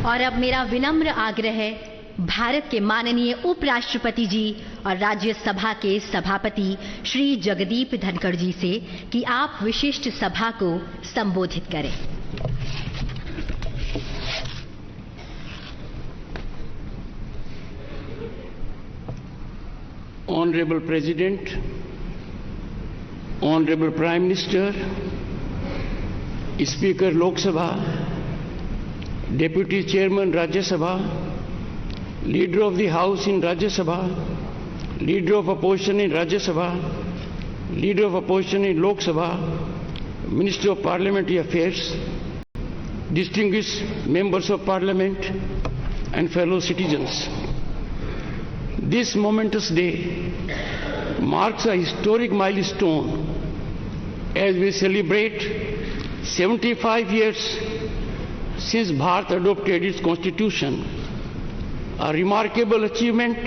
और अब मेरा विनम्र आग्रह है भारत के माननीय उपराष्ट्रपति जी और राज्यसभा के सभापति श्री जगदीप धनखड़ जी से कि आप विशिष्ट सभा को संबोधित करें। Honorable President, Honorable Prime Minister, Speaker Lok Sabha, Deputy Chairman Rajya Sabha, Leader of the House in Rajya Sabha, Leader of Opposition in Rajya Sabha, Leader of Opposition in Lok Sabha, Minister of Parliamentary Affairs, distinguished members of Parliament and fellow citizens. This momentous day marks a historic milestone as we celebrate 75 years since Bharat adopted its constitution, a remarkable achievement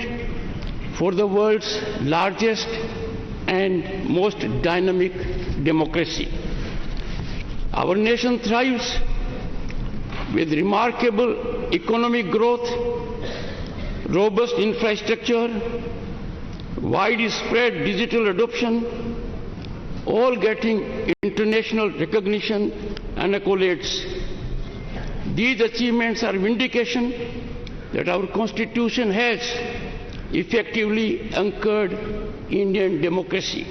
for the world's largest and most dynamic democracy. Our nation thrives with remarkable economic growth, robust infrastructure, widespread digital adoption, all getting international recognition and accolades. These achievements are vindication that our Constitution has effectively anchored Indian democracy.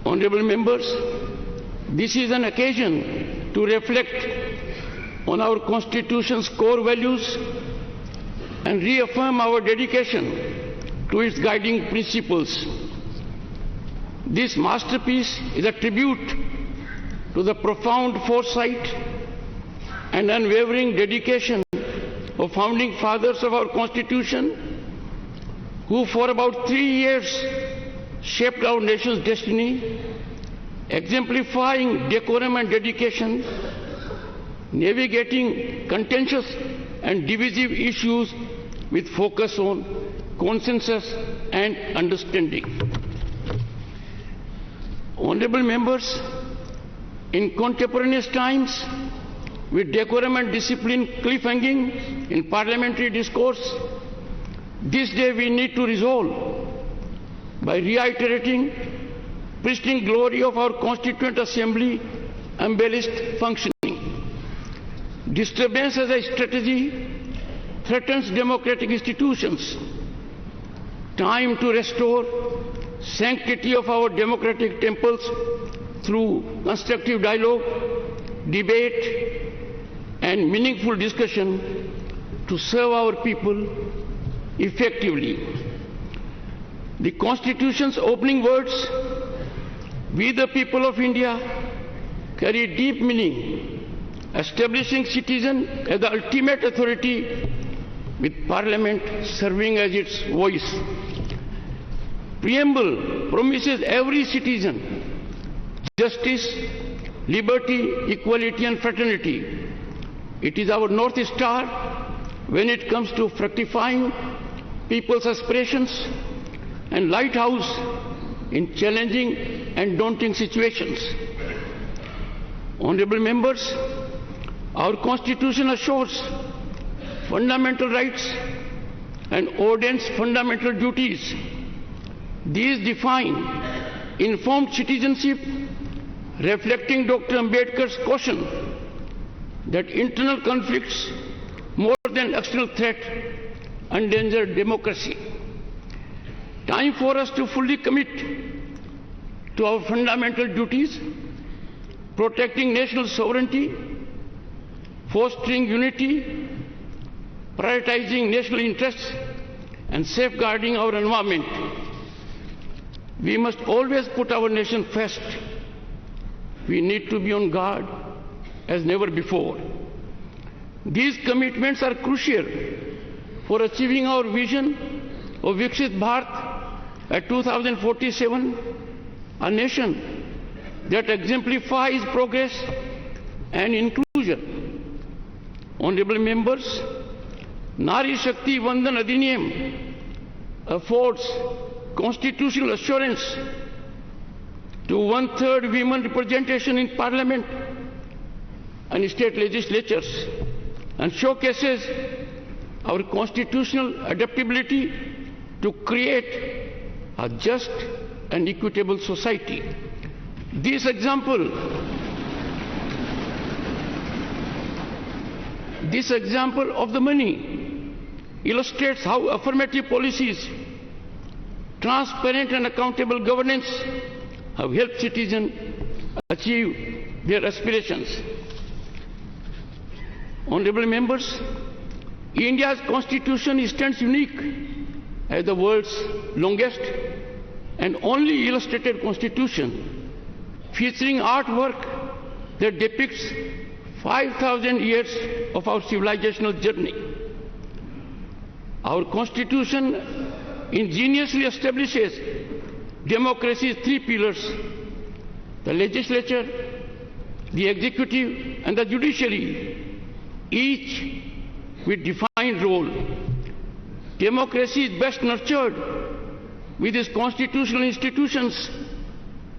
Honorable members, this is an occasion to reflect on our Constitution's core values and reaffirm our dedication to its guiding principles. This masterpiece is a tribute to the profound foresight and unwavering dedication of founding fathers of our Constitution, who for about 3 years shaped our nation's destiny, exemplifying decorum and dedication, navigating contentious and divisive issues with focus on consensus and understanding. Honorable members, in contemporaneous times, with decorum and discipline cliff-hanging in parliamentary discourse, this day we need to resolve by reiterating pristine glory of our Constituent Assembly embellished functioning. Disturbance as a strategy threatens democratic institutions. Time to restore sanctity of our democratic temples through constructive dialogue, debate, and meaningful discussion to serve our people effectively. The Constitution's opening words, "We the people of India," carry deep meaning, establishing citizen as the ultimate authority with Parliament serving as its voice. Preamble promises every citizen justice, liberty, equality and fraternity. It is our North Star when it comes to fructifying people's aspirations and lighthouse in challenging and daunting situations. Honorable members, our Constitution assures fundamental rights and ordains fundamental duties. These define informed citizenship, reflecting Dr. Ambedkar's caution that internal conflicts more than external threat endanger democracy. Time for us to fully commit to our fundamental duties, protecting national sovereignty, fostering unity, prioritizing national interests, and safeguarding our environment. We must always put our nation first. We need to be on guard as never before. These commitments are crucial for achieving our vision of Viksit Bharat at 2047, a nation that exemplifies progress and inclusion. Honorable members, Nari Shakti Vandan Adhiniyam affords constitutional assurance to 1/3 women representation in Parliament and state legislatures, and showcases our constitutional adaptability to create a just and equitable society. This example of the money illustrates how affirmative policies, transparent and accountable governance have helped citizens achieve their aspirations. Honorable members, India's constitution stands unique as the world's longest and only illustrated constitution, featuring artwork that depicts 5,000 years of our civilizational journey. Our constitution ingeniously establishes democracy's three pillars: the legislature, the executive, and the judiciary, each with defined role. Democracy is best nurtured with its constitutional institutions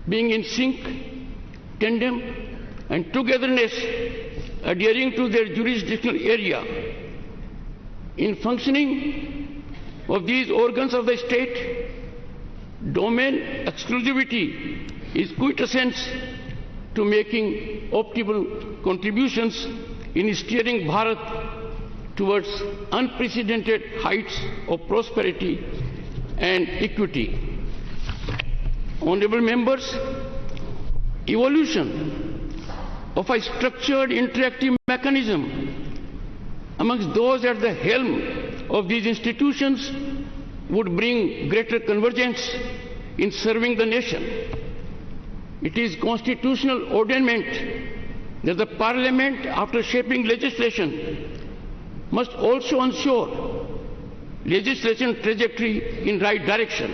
being in sync, tandem, and togetherness, adhering to their jurisdictional area. In functioning of these organs of the state, domain exclusivity is quintessence to making optimal contributions in steering Bharat towards unprecedented heights of prosperity and equity. Honorable members, evolution of a structured interactive mechanism amongst those at the helm of these institutions would bring greater convergence in serving the nation. It is constitutional ordainment that the Parliament, after shaping legislation, must also ensure legislation trajectory in right direction.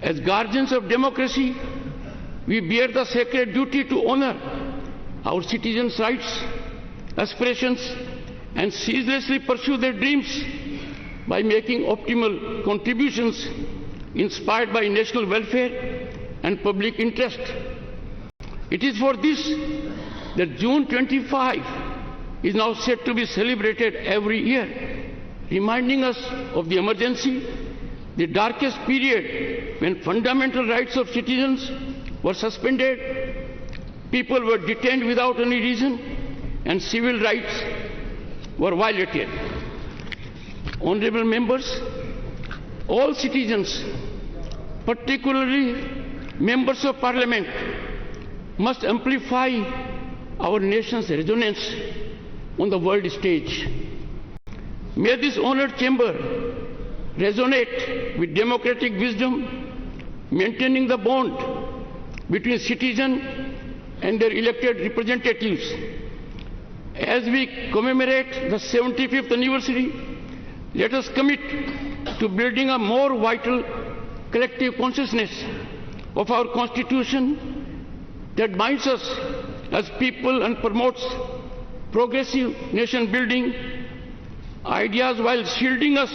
As guardians of democracy, we bear the sacred duty to honor our citizens' rights, aspirations, and ceaselessly pursue their dreams by making optimal contributions inspired by national welfare and public interest. It is for this that June 25 is now set to be celebrated every year, reminding us of the emergency, the darkest period when fundamental rights of citizens were suspended, people were detained without any reason, and civil rights were violated. Honorable members, all citizens, particularly members of Parliament, must amplify our nation's resonance on the world stage. May this honored chamber resonate with democratic wisdom, maintaining the bond between citizens and their elected representatives. As we commemorate the 75th anniversary, let us commit to building a more vital collective consciousness of our Constitution that binds us as people and promotes progressive nation building ideas while shielding us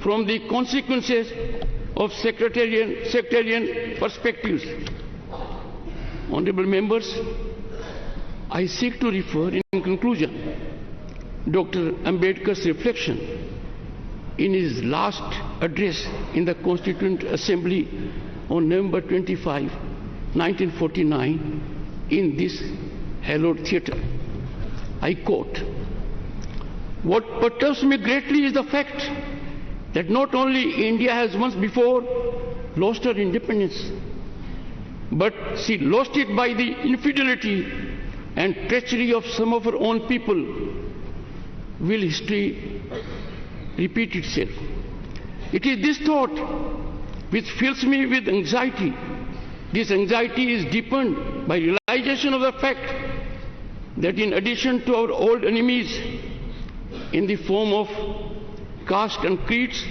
from the consequences of sectarian perspectives. Honorable members, I seek to refer in conclusion Dr. Ambedkar's reflection in his last address in the Constituent Assembly on November 25, 1949 in this hallowed theatre. I quote, "What perturbs me greatly is the fact that not only India has once before lost her independence, but she lost it by the infidelity and treachery of some of her own people. Will history repeat itself?" It is this thought which fills me with anxiety. This anxiety is deepened by realization of the fact that in addition to our old enemies in the form of caste and creeds,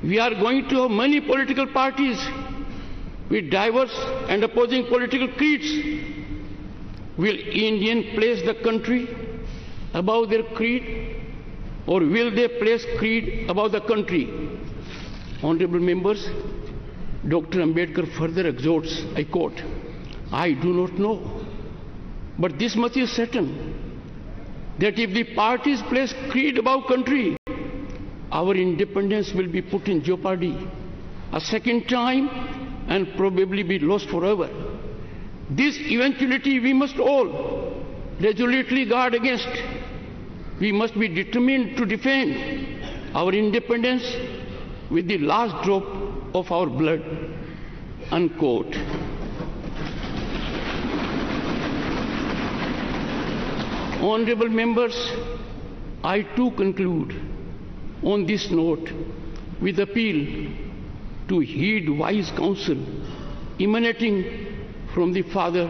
we are going to have many political parties with diverse and opposing political creeds. Will Indians place the country above their creed, or will they place creed above the country? Honorable members, Dr. Ambedkar further exhorts, I quote, "I do not know, but this much is certain. that if the parties place creed above country, our independence will be put in jeopardy a second time and probably be lost forever. This eventuality we must all resolutely guard against. We must be determined to defend our independence with the last drop of our blood. Unquote. Honorable members, I too conclude on this note with appeal to heed wise counsel emanating from the father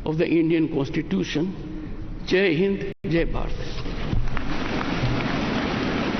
of the Indian Constitution. Jai Hind, Jai Bharat.